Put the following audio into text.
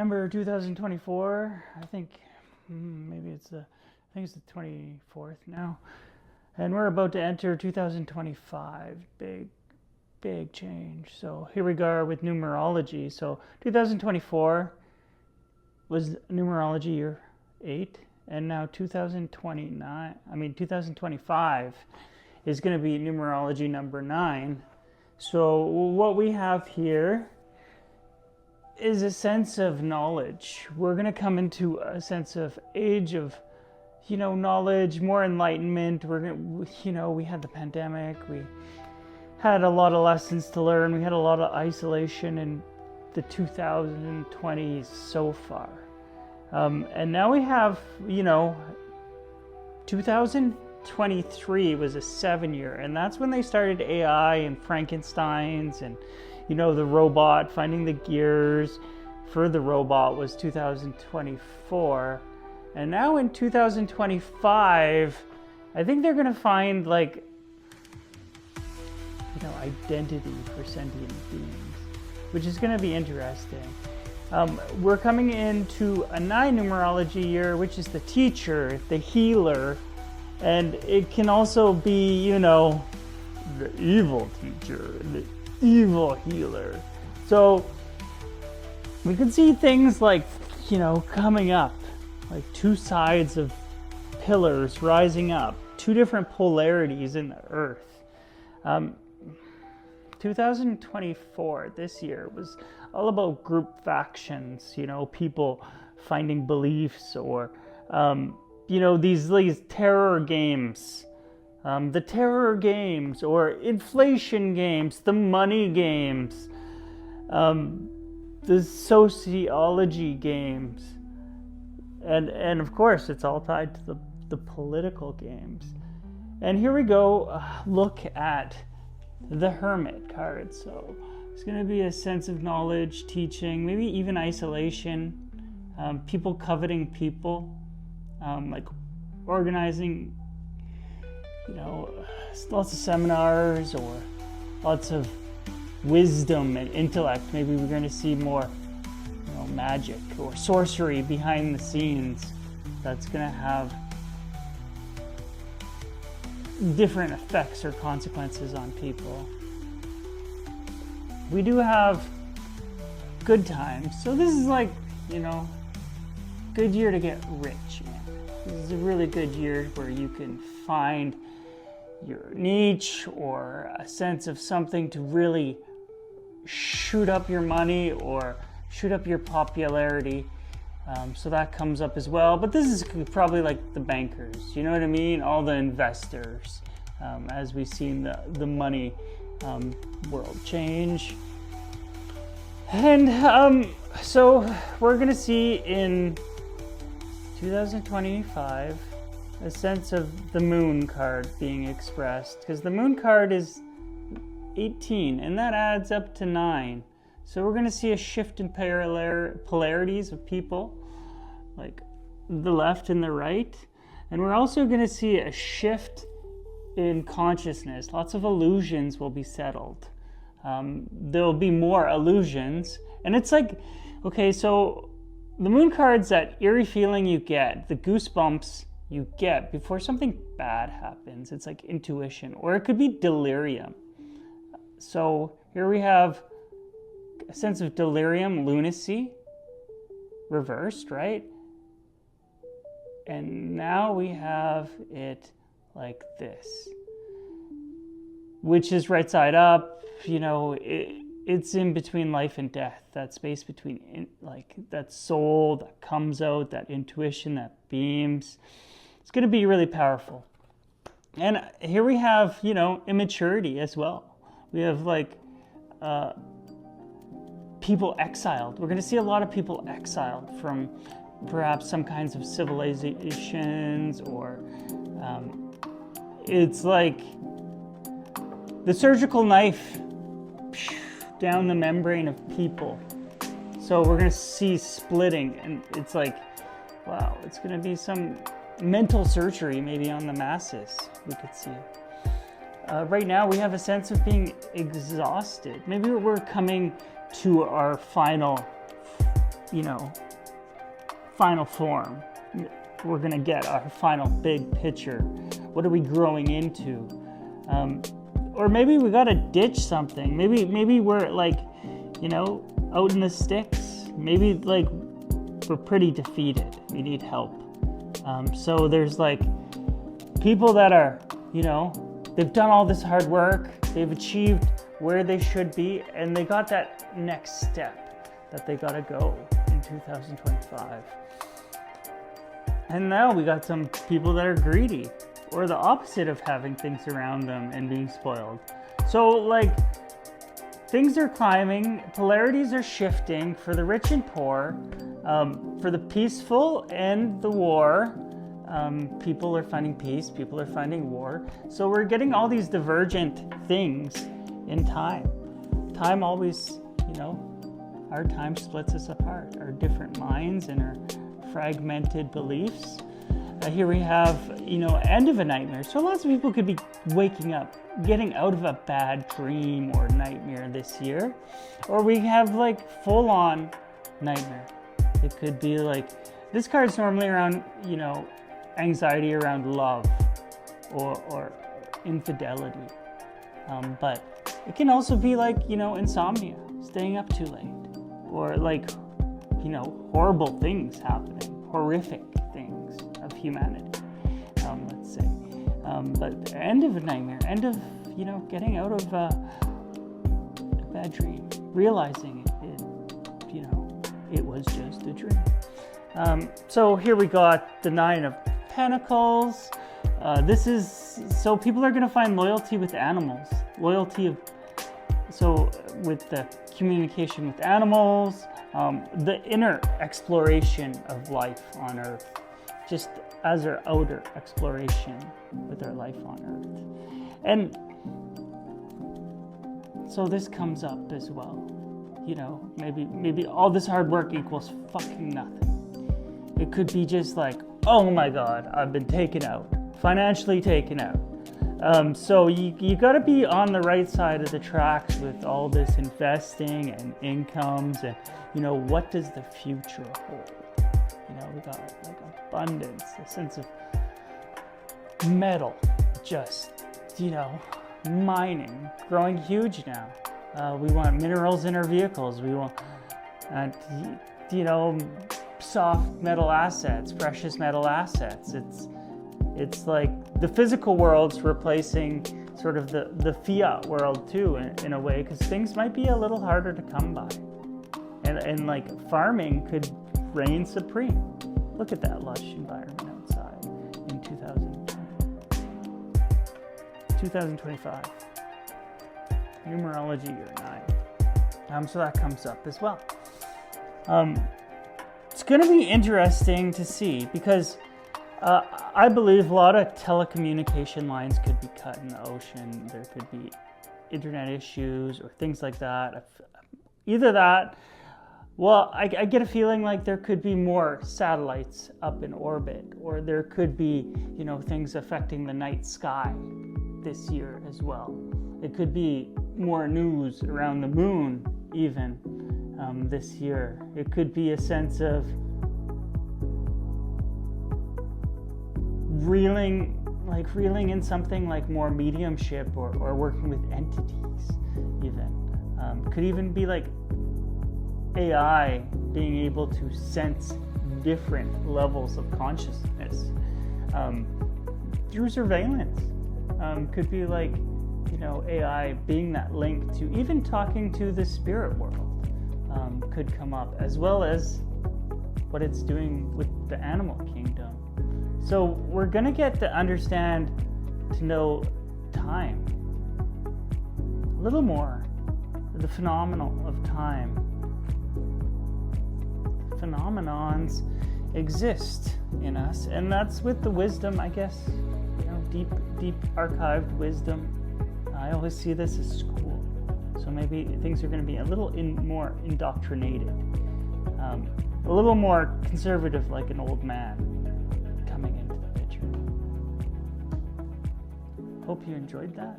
September 2024. I think maybe it's the 24th now. And we're about to enter 2025. Big change. So here we go with numerology. So 2024 was numerology year 8, and now 2025 is going to be numerology number 9. So what we have here is a sense of knowledge. We're going to come into a sense of age of, knowledge, more enlightenment. We had the pandemic. We had a lot of lessons to learn. We had a lot of isolation in the 2020s so far. And now we have, 2023 was a 7-year, and that's when they started AI and Frankenstein's and the robot, finding the gears for the robot was 2024. And now in 2025, I think they're going to find identity for sentient beings, which is going to be interesting. We're coming into a 9 numerology year, which is the teacher, the healer, and it can also be, the evil teacher, the evil healer. So we can see things coming up, like 2 sides of pillars rising up, 2 different polarities in the earth. 2024, this year, was all about group factions, people finding beliefs or, these terror games. The terror games or inflation games, the money games, the sociology games, and of course it's all tied to the political games. And here we go, look at the Hermit card. So it's going to be a sense of knowledge, teaching, maybe even isolation, people coveting people, organizing lots of seminars or lots of wisdom and intellect. Maybe we're going to see more, magic or sorcery behind the scenes that's going to have different effects or consequences on people. We do have good times. So this is good year to get rich in. This is a really good year where you can find your niche or a sense of something to really shoot up your money or shoot up your popularity. So that comes up as well. But this is probably like the bankers, you know what I mean? All the investors, as we've seen the money world change. And so we're going to see in 2025 a sense of the moon card being expressed, because the moon card is 18 and that adds up to 9. So we're going to see a shift in polarities of people, like the left and the right. And we're also going to see a shift in consciousness. Lots of illusions will be settled. There'll be more illusions. And it's okay, so the moon card's that eerie feeling you get, the goosebumps you get before something bad happens. It's like intuition, or it could be delirium. So here we have a sense of delirium, lunacy, reversed, right? And now we have it like this, which is right side up. It's in between life and death, that space between that soul that comes out, that intuition that beams. It's going to be really powerful. And here we have, immaturity as well. We have people exiled. We're going to see a lot of people exiled from perhaps some kinds of civilizations, or it's like the surgical knife down the membrane of people. So we're going to see splitting, and it's wow, it's going to be some mental surgery maybe on the masses, we could see. Right now we have a sense of being exhausted. Maybe we're coming to our final final form. We're going to get our final big picture. What are we growing into? Or maybe we got to ditch something. Maybe we're like, out in the sticks. Maybe like we're pretty defeated. We need help. So there's like people that are, they've done all this hard work. They've achieved where they should be, and they got that next step that they got to go in 2025. And now we got some people that are greedy, or the opposite of having things around them and being spoiled. So like things are climbing, polarities are shifting for the rich and poor, for the peaceful and the war. People are finding peace, people are finding war. So we're getting all these divergent things in time. Time always, our time splits us apart, our different minds and our fragmented beliefs. Here we have, end of a nightmare. So lots of people could be waking up, getting out of a bad dream or nightmare this year. Or we have like full-on nightmare. It could be like, this card's normally around, anxiety around love or infidelity. But it can also be like, insomnia, staying up too late. Or like, horrible things happening, horrific things of humanity, let's say. But end of a nightmare, end of, getting out of a bad dream, realizing it was just a dream. So here we got the Nine of Pentacles. This is, so people are going to find loyalty with animals, with the communication with animals, the inner exploration of life on Earth, just as our outer exploration with our life on Earth. And so this comes up as well. Maybe all this hard work equals fucking nothing. It could be just like, oh my God, I've been taken out, financially taken out. So you got to be on the right side of the tracks with all this investing and incomes and, what does the future hold? We got like abundance, a sense of metal, just, mining, growing huge now. We want minerals in our vehicles. We want, soft metal assets, precious metal assets. It's like the physical world's replacing sort of the fiat world too, in a way, because things might be a little harder to come by. And like farming could reign supreme. Look at that lush environment outside in 2025. Numerology year 9. So that comes up as well. It's going to be interesting to see because I believe a lot of telecommunication lines could be cut in the ocean. There could be internet issues or things like that. Either that, well, I get a feeling like there could be more satellites up in orbit, or there could be, things affecting the night sky this year as well. It could be more news around the moon even this year. It could be a sense of reeling in something like more mediumship or working with entities even. Could even be like AI being able to sense different levels of consciousness through surveillance. Could be like, AI being that link to even talking to the spirit world could come up, as well as what it's doing with the animal kingdom. So we're going to get to understand, to know time a little more, the phenomenon of time. Phenomenons exist in us, and that's with the wisdom, I guess, deep archived wisdom. I always see this as school, so maybe things are going to be a little more indoctrinated, a little more conservative, like an old man coming into the picture. Hope you enjoyed that.